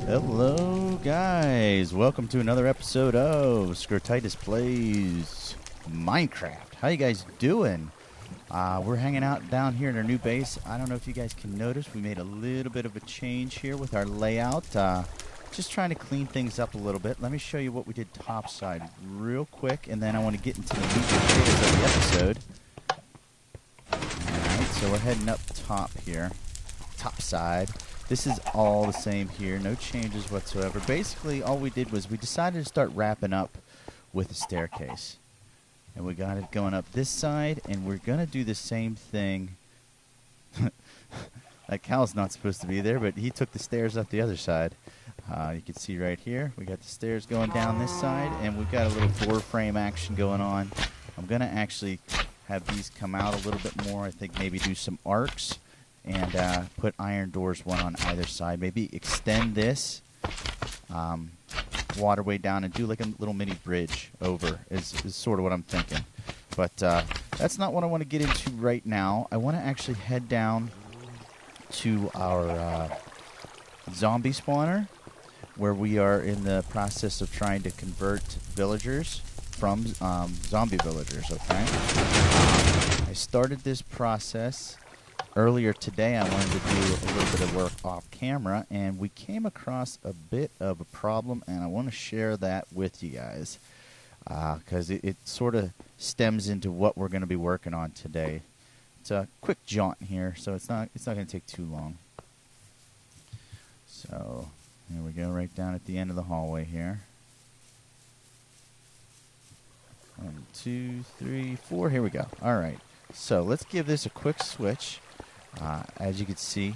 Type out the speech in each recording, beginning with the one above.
Hello, guys. Welcome to another episode of Scrotitis Plays Minecraft. How you guys doing? We're hanging out down here in our new base. I don't know if you guys can notice, we made a little bit of a change here with our layout. Just trying to clean things up a little bit. Let me show you what we did topside real quick, and then I want to get into the meat and potatoes of the episode. Alright, so we're heading up top here. Topside. This is all the same here. No changes whatsoever. Basically, all we did was we decided to start wrapping up with a staircase. And we got it going up this side, and we're going to do the same thing. That cow's not supposed to be there, but he took the stairs up the other side. You can see right here, we got the stairs going down this side, and we've got a little door frame action going on. I'm going to actually have these come out a little bit more. I think maybe do some arcs and put iron doors, one on either side. Maybe extend this waterway down and do like a little mini bridge over is sort of what I'm thinking. But that's not what I want to get into right now. I want to actually head down to our zombie spawner, where we are in the process of trying to convert villagers from zombie villagers, okay? I started this process earlier today. I wanted to do a little bit of work off camera, and we came across a bit of a problem, and I want to share that with you guys because it sort of stems into what we're going to be working on today. It's a quick jaunt here, so it's not going to take too long. So here we go, right down at the end of the hallway here. 1, 2, 3, 4. Here we go. All right. So let's give this a quick switch. As you can see,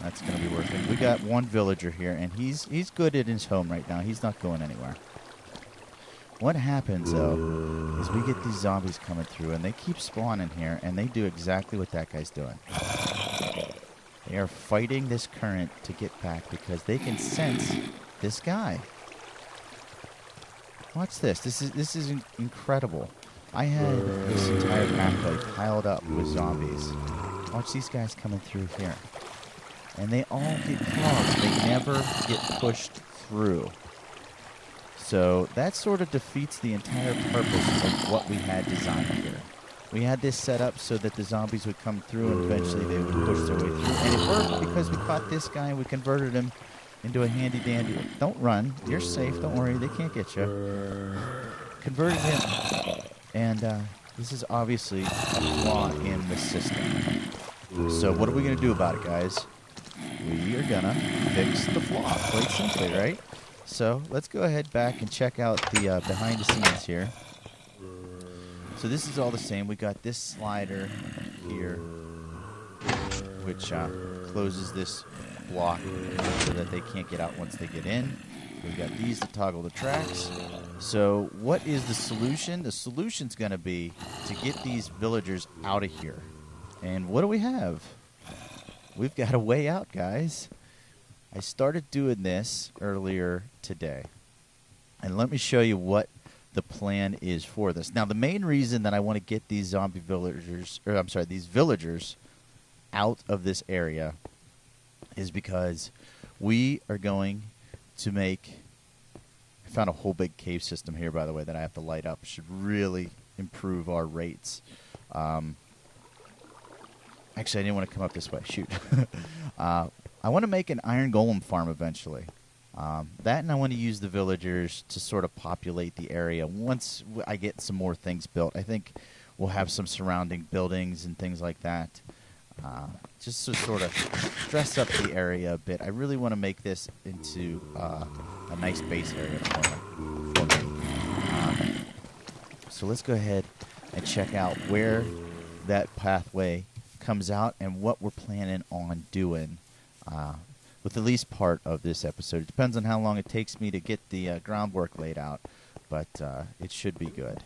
that's going to be working. We got one villager here, and he's good at his home right now. He's not going anywhere. What happens, though, is we get these zombies coming through, and they keep spawning here, and they do exactly what that guy's doing. They are fighting this current to get back because they can sense this guy. Watch this. This is incredible. I had this entire pathway piled up with zombies. Watch these guys coming through here. And they all get clogged. They never get pushed through. So that sort of defeats the entire purpose of what we had designed here. We had this set up so that the zombies would come through and eventually they would push their way through. And it worked because we caught this guy and we converted him into a handy-dandy. Don't run. You're safe. Don't worry. They can't get you. Converted him. And this is obviously a flaw in the system. So what are we going to do about it, guys? We are going to fix the flaw, quite simply, right? So let's go ahead back and check out the behind the scenes here. So this is all the same. We got this slider here, which closes this block so that they can't get out once they get in. We've got these to toggle the tracks. So what is the solution? The solution's going to be to get these villagers out of here. And what do we have? We've got a way out, guys. I started doing this earlier today. And let me show you what the plan is for this. Now, the main reason that I want to get these these villagers out of this area is because we are going to make... I found a whole big cave system here, by the way, that I have to light up. Should really improve our rates. Actually, I didn't want to come up this way. Shoot. I want to make an iron golem farm eventually. That, and I want to use the villagers to sort of populate the area. Once I get some more things built, I think we'll have some surrounding buildings and things like that. Just to sort of dress up the area a bit. I really want to make this into a nice base area for me. So let's go ahead and check out where that pathway comes out and what we're planning on doing with the least part of this episode. It depends on how long it takes me to get the groundwork laid out, but it should be good.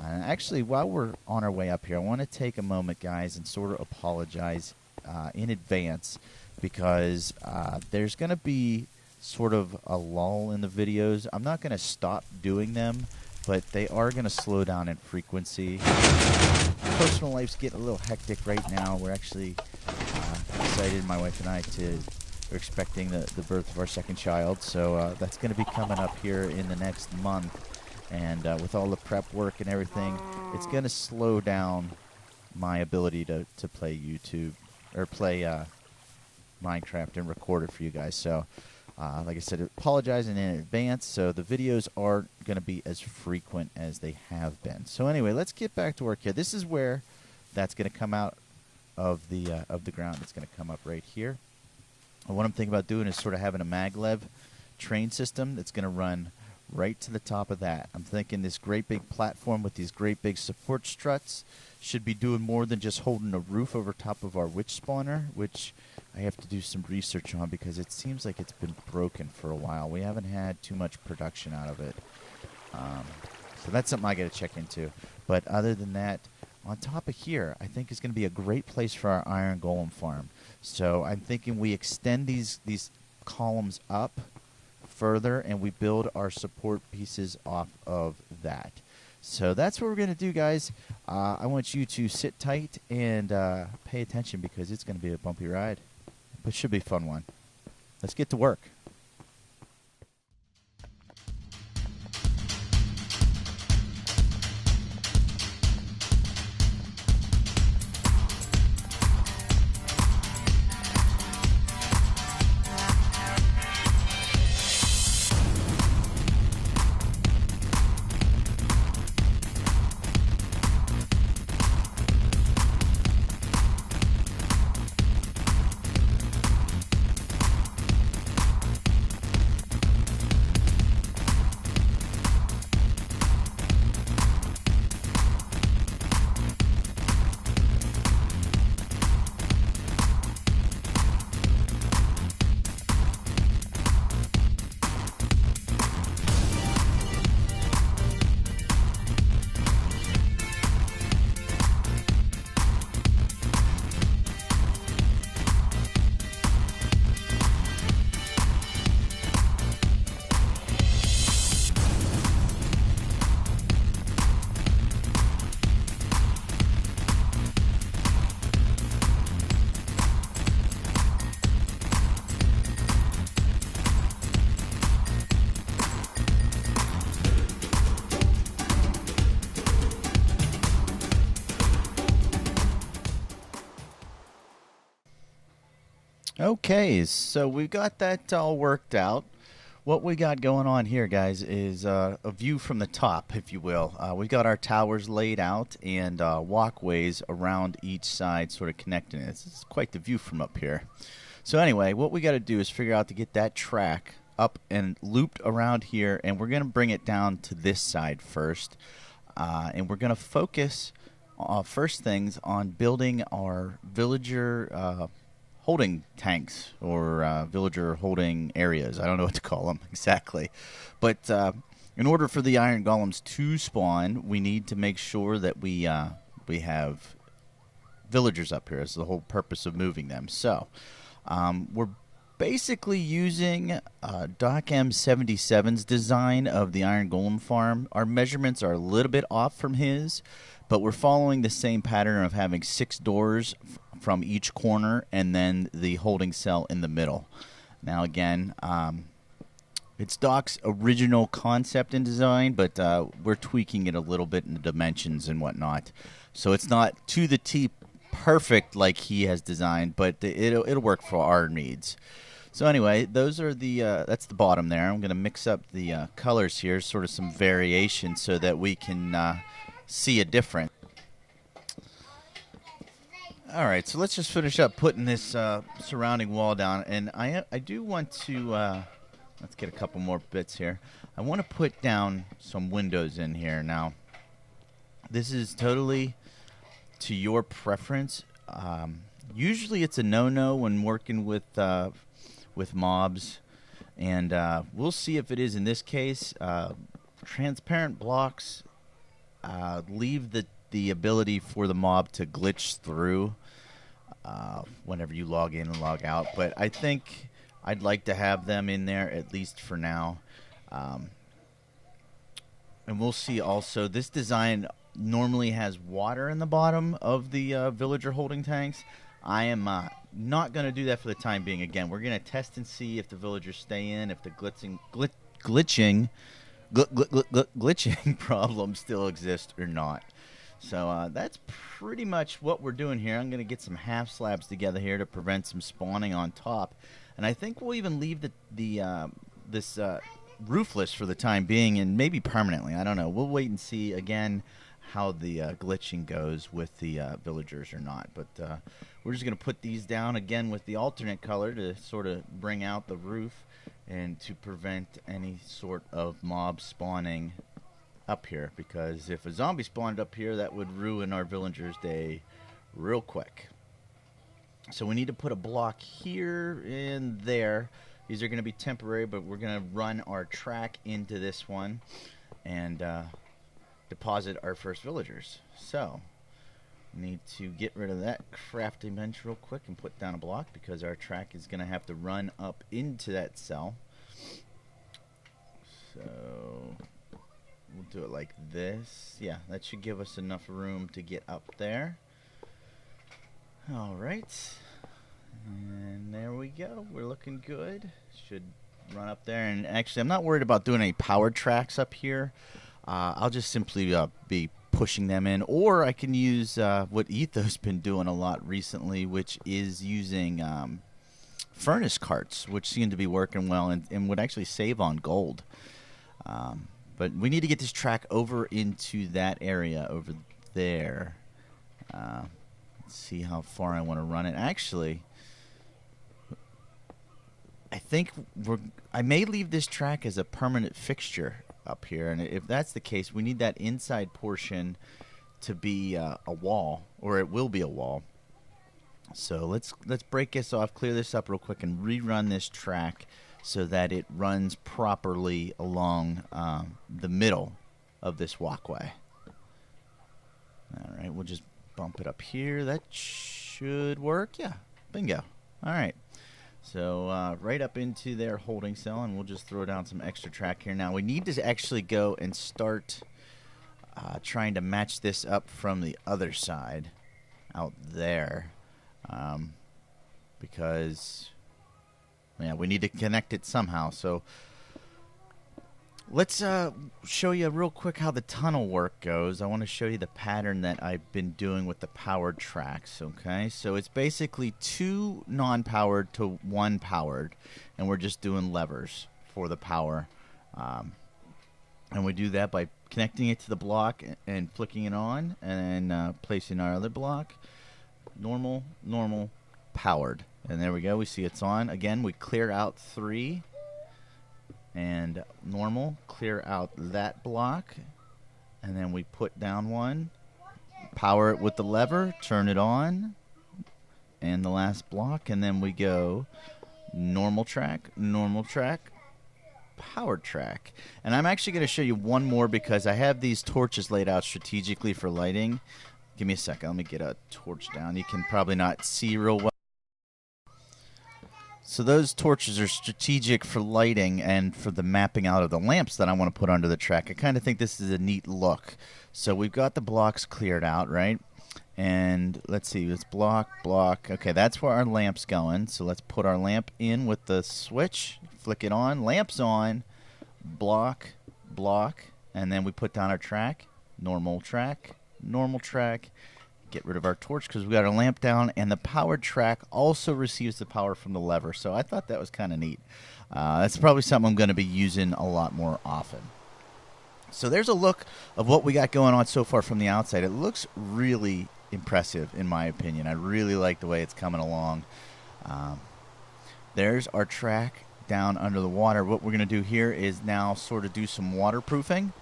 Actually, while we're on our way up here, I want to take a moment, guys, and sort of apologize in advance because there's going to be sort of a lull in the videos. I'm not going to stop doing them but they are going to slow down in frequency. Personal life's getting a little hectic right now. We're actually excited, my wife and I, we're expecting the birth of our second child, so that's going to be coming up here in the next month. And with all the prep work and everything, it's going to slow down my ability to play YouTube or play Minecraft and record it for you guys. So, like I said, apologizing in advance. So the videos aren't going to be as frequent as they have been. So anyway, let's get back to work here. This is where that's going to come out of the ground. It's going to come up right here. And what I'm thinking about doing is sort of having a maglev train system that's going to run right to the top of that. I'm thinking this great big platform with these great big support struts should be doing more than just holding a roof over top of our witch spawner, which I have to do some research on because it seems like it's been broken for a while. We haven't had too much production out of it. So that's something I got to check into. But other than that, on top of here, I think is going to be a great place for our iron golem farm. So I'm thinking we extend these columns up further and we build our support pieces off of that. So that's what we're going to do, guys. I want you to sit tight and pay attention because it's going to be a bumpy ride. But it should be a fun one. Let's get to work. Okay, so we got that all worked out. What we got going on here, guys, is a view from the top, if you will. We've got our towers laid out and walkways around each side sort of connecting it. It's quite the view from up here. So anyway, what we got to do is figure out to get that track up and looped around here, and we're going to bring it down to this side first. And we're going to focus, first things, on building our villager holding tanks or villager holding areas. I don't know what to call them exactly. But in order for the iron golems to spawn, we need to make sure that we have villagers up here. That's the whole purpose of moving them. So we're basically using Doc M77's design of the iron golem farm. Our measurements are a little bit off from his, but we're following the same pattern of having 6 doors from each corner and then the holding cell in the middle. Now again, it's Doc's original concept and design, but we're tweaking it a little bit in the dimensions and whatnot. So it's not to the T perfect like he has designed, but it'll work for our needs. So anyway, those are that's the bottom there. I'm going to mix up the colors here, sort of some variation so that we can see a difference. All right, so let's just finish up putting this surrounding wall down, and I do want to let's get a couple more bits here. I want to put down some windows in here. Now, this is totally to your preference. Usually, it's a no-no when working with mobs, and we'll see if it is in this case. Transparent blocks leave the ability for the mob to glitch through whenever you log in and log out, but I think I'd like to have them in there at least for now. And we'll see also, this design normally has water in the bottom of the villager holding tanks. I am not going to do that for the time being. Again, we're going to test and see if the villagers stay in, if the glitching problem still exists or not. So that's pretty much what we're doing here. I'm going to get some half slabs together here to prevent some spawning on top. And I think we'll even leave this roofless for the time being, and maybe permanently. I don't know. We'll wait and see again how the glitching goes with the villagers or not. But we're just going to put these down again with the alternate color to sort of bring out the roof and to prevent any sort of mob spawning up here, because if a zombie spawned up here, that would ruin our villagers' day real quick. So we need to put a block here and there. These are going to be temporary, but we're going to run our track into this one and deposit our first villagers. So we need to get rid of that crafting bench real quick and put down a block, because our track is going to have to run up into that cell. So we'll do it like this. Yeah, that should give us enough room to get up there. All right. And there we go. We're looking good. Should run up there. And actually, I'm not worried about doing any powered tracks up here. I'll just simply be pushing them in. Or I can use what Etho's been doing a lot recently, which is using furnace carts, which seem to be working well and would actually save on gold. But we need to get this track over into that area over there. Let's see how far I want to run it. Actually, I think I may leave this track as a permanent fixture up here. And if that's the case, we need that inside portion to be a wall, or it will be a wall. So let's break this off, clear this up real quick, and rerun this track so that it runs properly along the middle of this walkway. All right, we'll just bump it up here. That should work. Yeah, bingo. All right. So right up into their holding cell, and we'll just throw down some extra track here. Now, we need to actually go and start trying to match this up from the other side out there, because yeah, we need to connect it somehow. So let's show you real quick how the tunnel work goes. I want to show you the pattern that I've been doing with the powered tracks, okay? So it's basically 2 non-powered to 1 powered, and we're just doing levers for the power. And we do that by connecting it to the block and flicking it on, and then placing our other block. Normal, normal, powered. And there we go. We see it's on. Again, we clear out 3. And normal, clear out that block, and then we put down 1, power it with the lever, turn it on, and the last block, and then we go normal track, powered track. And I'm actually going to show you one more, because I have these torches laid out strategically for lighting. Give me a second. Let me get a torch down. You can probably not see real well. So those torches are strategic for lighting and for the mapping out of the lamps that I want to put under the track. I kind of think this is a neat look. So we've got the blocks cleared out, right? And let's see, it's block. Okay, that's where our lamp's going. So let's put our lamp in with the switch, flick it on, lamp's on, block, and then we put down our track, normal track. Get rid of our torch because we got our lamp down, and the powered track also receives the power from the lever. So I thought that was kind of neat. That's probably something I'm going to be using a lot more often. So there's a look of what we got going on so far from the outside. It looks really impressive, in my opinion. I really like the way it's coming along. There's our track down under the water. What we're going to do here is now sort of do some waterproofing.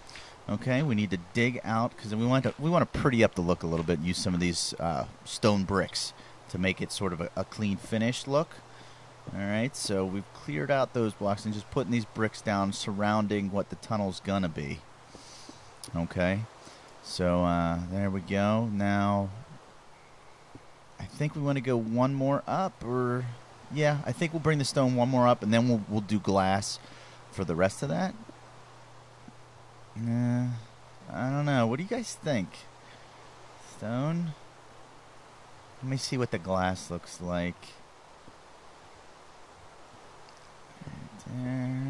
Okay, we need to dig out, because we want to pretty up the look a little bit, use some of these stone bricks to make it sort of a clean finished look. All right, so we've cleared out those blocks and just putting these bricks down surrounding what the tunnel's going to be. Okay, so there we go. Now, I think we want to go one more up, or yeah, I think we'll bring the stone one more up, and then we'll do glass for the rest of that. I don't know. What do you guys think? Stone? Let me see what the glass looks like.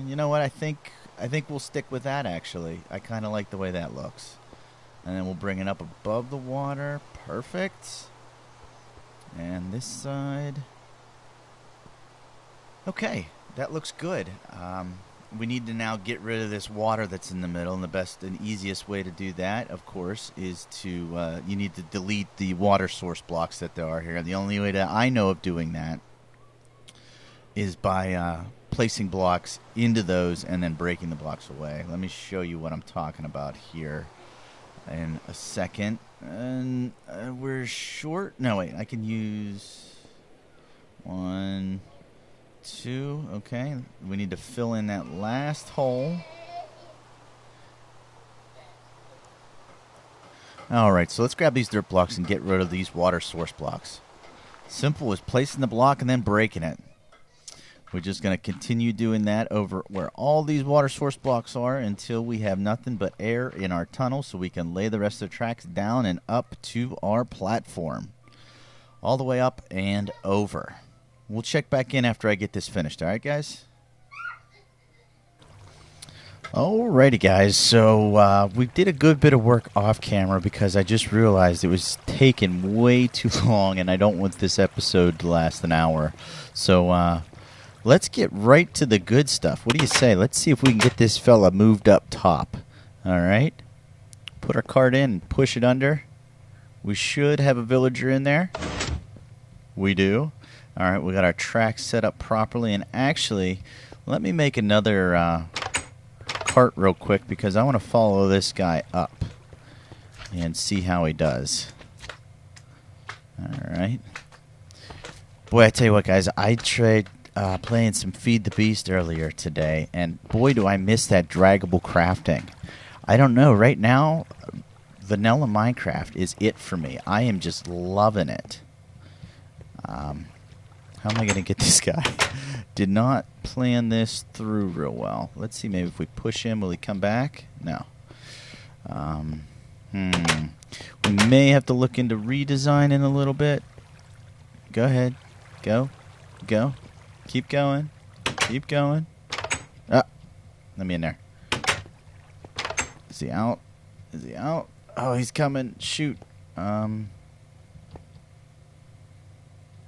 You know what? I think we'll stick with that, actually. I kind of like the way that looks. And then we'll bring it up above the water. Perfect. And this side. Okay, that looks good. We need to now get rid of this water that's in the middle, and the best and easiest way to do that, of course, is to you need to delete the water source blocks that there are here. The only way that I know of doing that is by placing blocks into those and then breaking the blocks away. Let me show you what I'm talking about here in a second. And we're short. No, wait, I can use 1, 2. Okay, we need to fill in that last hole. Alright, so let's grab these dirt blocks and get rid of these water source blocks. Simple as placing the block and then breaking it. We're just going to continue doing that over where all these water source blocks are until we have nothing but air in our tunnel, so we can lay the rest of the tracks down and up to our platform. All the way up and over. We'll check back in after I get this finished. All right, guys? Alrighty, guys. So we did a good bit of work off camera because I just realized it was taking way too long, and I don't want this episode to last an hour. So let's get right to the good stuff. What do you say? Let's see if we can get this fella moved up top. All right. Put our cart in and push it under. We should have a villager in there. We do. All right, we got our tracks set up properly. And actually, let me make another cart real quick because I want to follow this guy up and see how he does. All right. Boy, I tell you what, guys, I tried playing some Feed the Beast earlier today, and boy, do I miss that draggable crafting. I don't know. Right now, vanilla Minecraft is it for me. I am just loving it. How am I going to get this guy? Did not plan this through real well. Let's see, maybe if we push him, will he come back? No. We may have to look into redesigning a little bit. Go ahead. Go. Go. Keep going. Keep going. Ah, let me in there. Is he out? Is he out? Oh, he's coming. Shoot.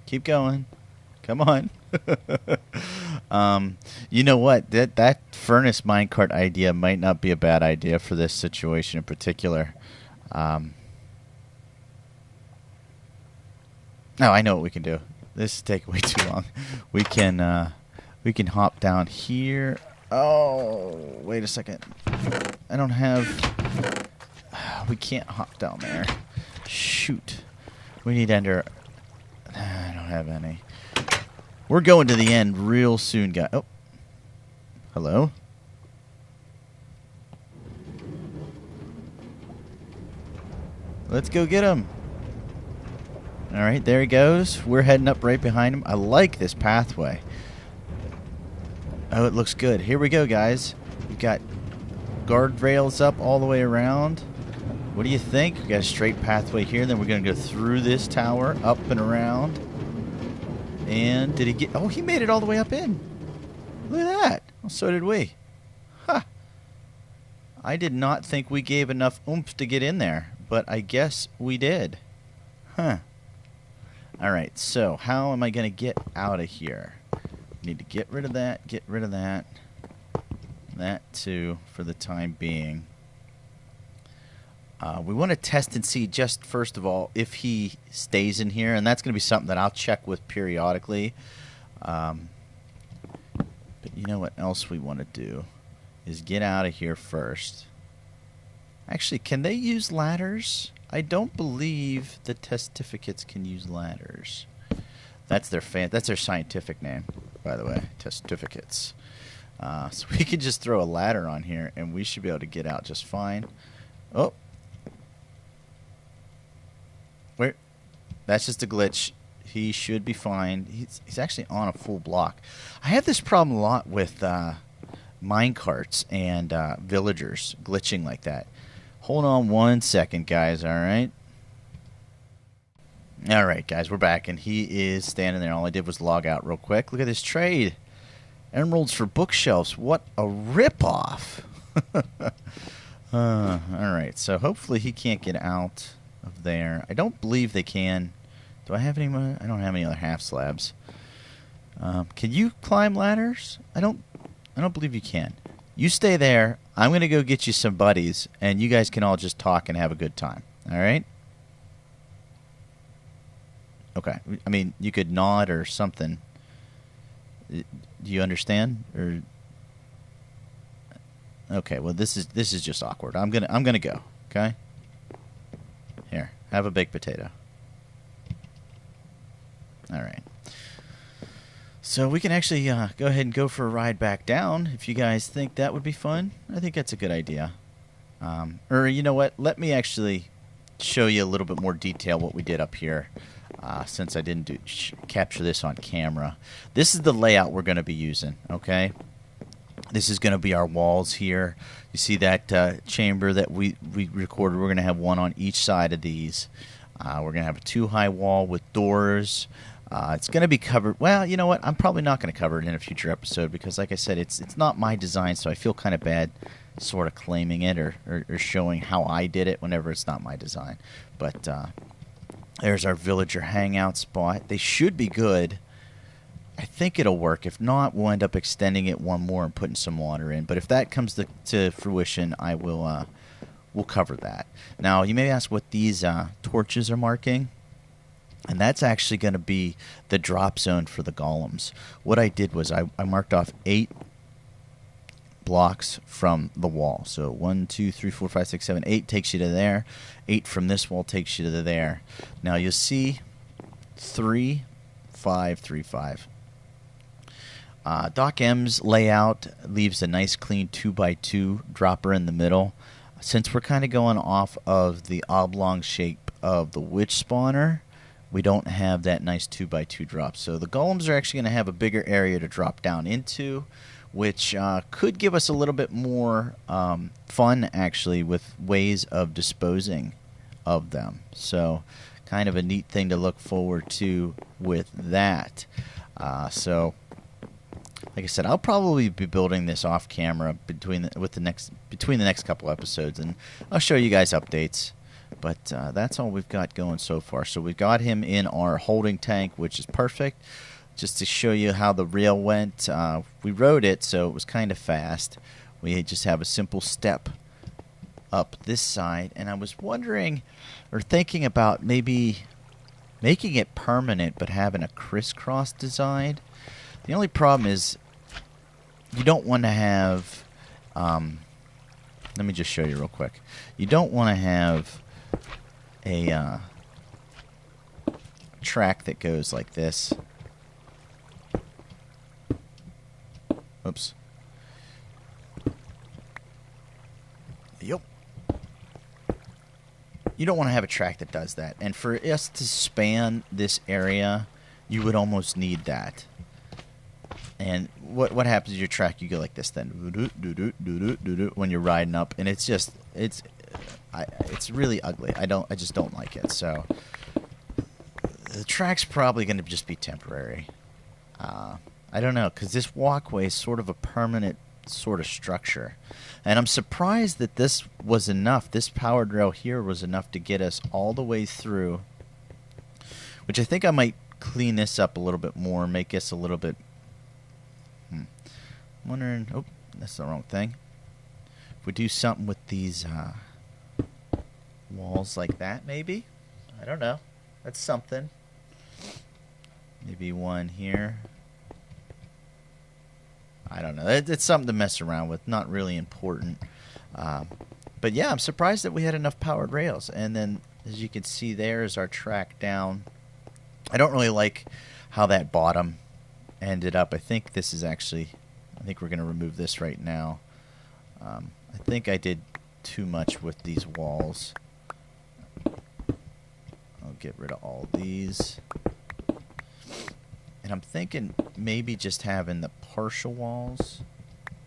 Keep going. Come on. You know what? That furnace minecart idea might not be a bad idea for this situation in particular. No, I know what we can do. This is taking way too long. We can hop down here. Oh, wait a second. I don't have. We can't hop down there. Shoot. We need ender. I don't have any. We're going to the end real soon, guys. Oh. Hello? Let's go get him. All right, there he goes. We're heading up right behind him. I like this pathway. Oh, it looks good. Here we go, guys. We've got guardrails up all the way around. What do you think? We've got a straight pathway here. Then we're going to go through this tower, up and around. And did he get... Oh, he made it all the way up in. Look at that. Well, so did we. Huh. I did not think we gave enough oomph to get in there, but I guess we did. Huh. All right, so how am I going to get out of here? Need to get rid of that, get rid of that. That, too, for the time being. We want to test and see just, first of all, if he stays in here. And that's going to be something that I'll check with periodically. But you know what else we want to do is get out of here first. Actually, can they use ladders? I don't believe the testificates can use ladders. That's their scientific name, by the way, testificates. So we can just throw a ladder on here, and we should be able to get out just fine. Oh. Where? That's just a glitch. He should be fine. He's actually on a full block. I have this problem a lot with mine carts and villagers glitching like that. Hold on 1 second, guys, all right? All right, guys, we're back, and he is standing there. All I did was log out real quick. Look at this trade. Emeralds for bookshelves. What a ripoff. All right, so hopefully he can't get out of there. I don't believe they can. Do I have any more? I don't have any other half slabs. Can you climb ladders? I don't believe you can. You stay there. I'm going to go get you some buddies, and you guys can all just talk and have a good time. All right? Okay. I mean, you could nod or something. Do you understand? Or okay. Well, this is just awkward. I'm gonna go. Okay. Here, have a baked potato. All right. So we can actually go ahead and go for a ride back down if you guys think that would be fun. I think that's a good idea. Or you know what? Let me actually show you a little bit more detail what we did up here. Since I didn't capture this on camera. This is the layout we're going to be using, okay? This is going to be our walls here. You see that chamber that we recorded? We're going to have one on each side of these. We're going to have a 2-high wall with doors. It's going to be covered. Well, you know what? I'm probably not going to cover it in a future episode because, like I said, it's not my design, so I feel kind of bad sort of claiming it or showing how I did it whenever it's not my design. But there's our villager hangout spot. They should be good. I think it'll work. If not, we'll end up extending it one more and putting some water in. But if that comes to fruition, I will we'll cover that. Now, you may ask what these torches are marking. And that's actually going to be the drop zone for the golems. What I did was I marked off 8 blocks from the wall. So 1, 2, 3, 4, 5, 6, 7, 8 takes you to there. 8 from this wall takes you to there. Now you'll see 3, 5, 3, 5. Doc M's layout leaves a nice clean 2x2 dropper in the middle. Since we're kind of going off of the oblong shape of the witch spawner, we don't have that nice 2x2 drop. So the golems are actually going to have a bigger area to drop down into, which could give us a little bit more fun, actually, with ways of disposing of them. So kind of a neat thing to look forward to with that. So, like I said, I'll probably be building this off camera between the next couple episodes, and I'll show you guys updates. But that's all we've got going so far. So we've got him in our holding tank, which is perfect. Just to show you how the rail went, we rode it, so it was kind of fast. We just have a simple step up this side, and I was wondering or thinking about maybe making it permanent but having a crisscross design. The only problem is you don't want to have, let me just show you real quick. You don't want to have a track that goes like this. Oops. Yep. You don't want to have a track that does that. And for us to span this area, you would almost need that. And what happens to your track? You go like this then, when you're riding up, and it's just it's really ugly. I just don't like it. So the track's probably going to just be temporary. I don't know, because this walkway is sort of a permanent sort of structure. And I'm surprised that this was enough. This powered rail here was enough to get us all the way through, which I think I might clean this up a little bit more, make us a little bit... I'm wondering... Oh, that's the wrong thing. If we do something with these walls like that, maybe? I don't know. That's something. Maybe one here. I don't know. It's something to mess around with. Not really important. But yeah, I'm surprised that we had enough powered rails. And then, as you can see, there is our track down. I don't really like how that bottom ended up. I think this is actually... I think we're going to remove this right now. I think I did too much with these walls. I'll get rid of all these. And I'm thinking maybe just having the partial walls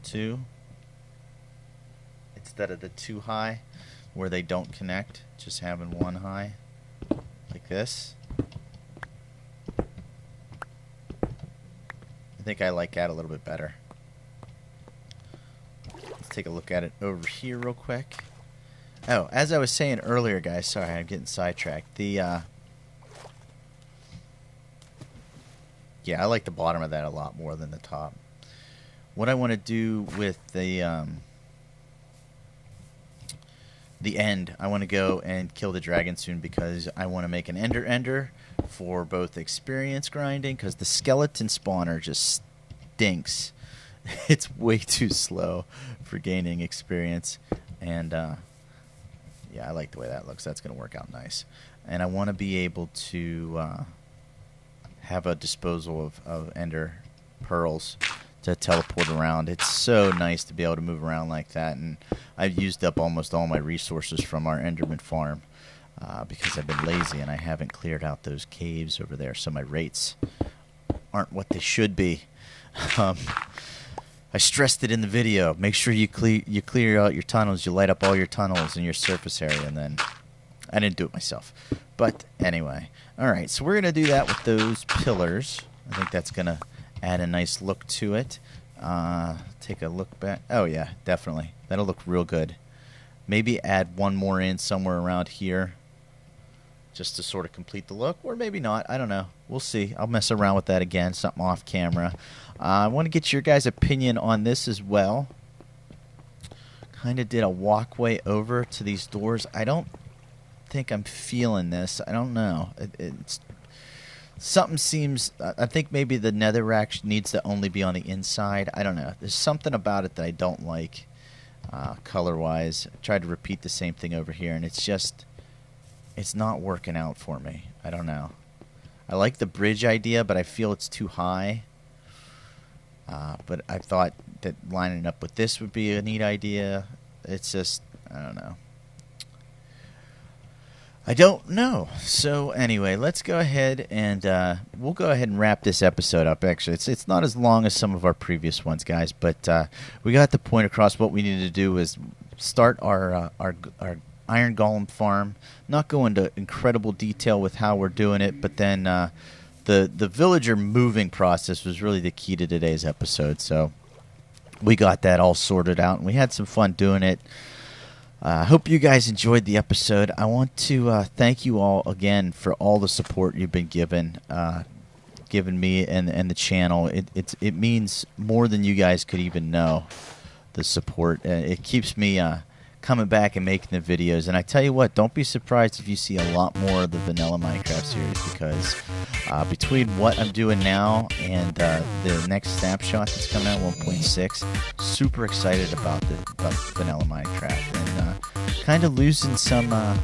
two instead of the two high where they don't connect, just having one high like this. I think I like that a little bit better. Let's take a look at it over here real quick. Oh, as I was saying earlier, guys, sorry, I'm getting sidetracked. Yeah, I like the bottom of that a lot more than the top. What I want to do with the end, I want to go and kill the dragon soon because I want to make an ender for both experience grinding, because the skeleton spawner just stinks. It's way too slow for gaining experience, and yeah, I like the way that looks. That's going to work out nice. And I want to be able to have a disposal of ender pearls to teleport around. It's so nice to be able to move around like that, and I've used up almost all my resources from our enderman farm because I've been lazy and I haven't cleared out those caves over there, so my rates aren't what they should be. I stressed it in the video. Make sure you clear out your tunnels, you light up all your tunnels in your surface area, and then I didn't do it myself. But anyway, all right, so we're going to do that with those pillars. I think that's going to add a nice look to it. Take a look back. Oh, yeah, definitely. That'll look real good. Maybe add one more in somewhere around here just to sort of complete the look, or maybe not. I don't know. We'll see. I'll mess around with that again, something off camera. I want to get your guys' opinion on this as well. Kind of did a walkway over to these doors. I don't think I'm feeling this. I don't know. It's something seems. I think maybe the netherrack needs to only be on the inside. I don't know. There's something about it that I don't like, color-wise. I tried to repeat the same thing over here, and it's not working out for me. I don't know. I like the bridge idea, but I feel it's too high. But I thought that lining up with this would be a neat idea. It's just, I don't know. I don't know. So anyway, let's go ahead and we'll go ahead and wrap this episode up. Actually, it's not as long as some of our previous ones, guys, but we got the point across. What we need to do is start our iron golem farm. Not go into incredible detail with how we're doing it, but then the villager moving process was really the key to today's episode. So we got that all sorted out, and we had some fun doing it. I hope you guys enjoyed the episode. I want to thank you all again for all the support you've been giving me and the channel. It means more than you guys could even know, the support. It keeps me coming back and making the videos. And I tell you what, don't be surprised if you see a lot more of the vanilla Minecraft series, because between what I'm doing now and the next snapshot that's coming out, 1.6, super excited about vanilla Minecraft, and kind of losing some of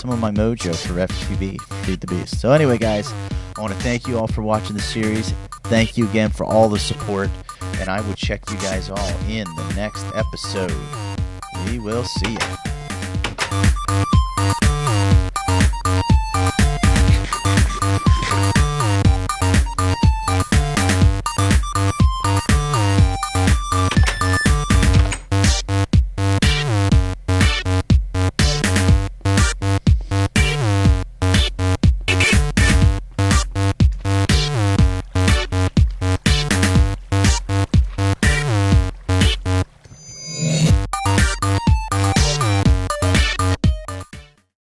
my mojo for FTV, Feed the Beast. So anyway, guys, I want to thank you all for watching the series. Thank you again for all the support, and I will check you guys all in the next episode. We will see ya.